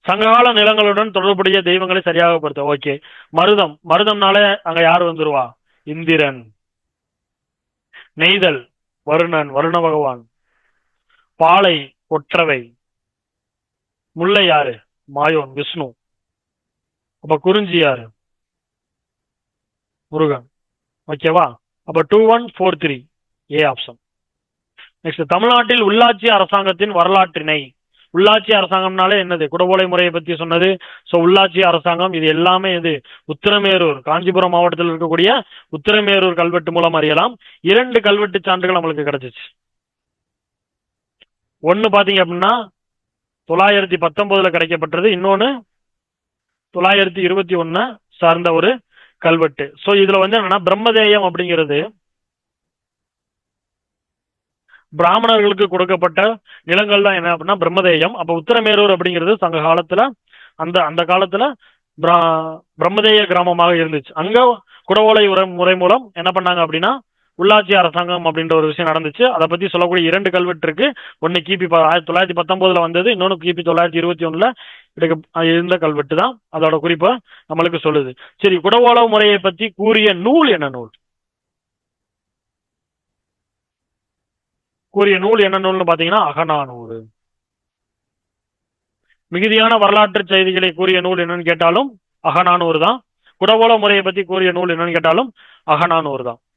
சங்ககால நிலங்களுடன் தொடர்புடைய தெய்வங்களை சரியாக பொறுத்த. ஓகே. மருதம், மருதம்னால அங்க யார் வந்துருவா? இந்திரன். நெய்தல் வருணன், வருண பகவான். பாலை ஒற்றவை. முல்லை யாரு? மாயோன், விஷ்ணு. அப்ப குறிஞ்சி யாரு? முருகன். ஓகேவா? அப்ப 2143 ஏ ஆப்ஷன். நெக்ஸ்ட், தமிழ்நாட்டில் உள்ளாட்சி அரசாங்கத்தின் வரலாற்றினை. உள்ளாட்சி அரசாங்கம்னாலே என்னது? குடவோலை முறையை பத்தி சொன்னது. சோ உள்ளாட்சி அரசாங்கம் இது எல்லாமே இது உத்திரமேரூர், காஞ்சிபுரம் மாவட்டத்தில் இருக்கக்கூடிய உத்திரமேரூர் கல்வெட்டு மூலம் அறியலாம். 2 கல்வெட்டு சான்றுகள் நம்மளுக்கு கிடைச்சிச்சு. ஒன்னு பாத்தீங்க அப்படின்னா 919 கிடைக்கப்பட்டது, இன்னொன்னு 921 சார்ந்த ஒரு கல்வெட்டு. சோ இதுல வந்து என்னன்னா பிரம்மதேயம் அப்படிங்கிறது பிராமணர்களுக்கு கொடுக்கப்பட்ட நிலங்கள் தான். என்ன அப்படின்னா பிரம்மதேயம். அப்ப உத்திரமேரூர் அப்படிங்கிறது சங்க காலத்துல அந்த காலத்துல பிரம்மதேய கிராமமாக இருந்துச்சு. அங்க குடவோலை முறை மூலம் என்ன பண்ணாங்க அப்படின்னா உள்ளாட்சி அரசாங்கம் அப்படின்ற ஒரு விஷயம் நடந்துச்சு. அதை பத்தி சொல்லக்கூடிய 2 கல்வெட்டு இருக்கு. ஒன்னு கிபி 1919 வந்தது, இன்னொன்னு கிபி 921 இருந்த கல்வெட்டு தான். அதோட குறிப்பை நம்மளுக்கு சொல்லுது. சரி, குடவோலை முறையை பத்தி கூறிய நூல் என்ன நூல்? கூறிய நூல் என்ன நூல்னு பாத்தீங்கன்னா அகநானூறு. மிகுதியான வரலாற்று செய்திகளை கூறிய நூல் என்னன்னு கேட்டாலும் அகநானூறு தான். குடவோலை முறையை பத்தி கூறிய நூல் என்னன்னு கேட்டாலும் அகநானூறு தான்.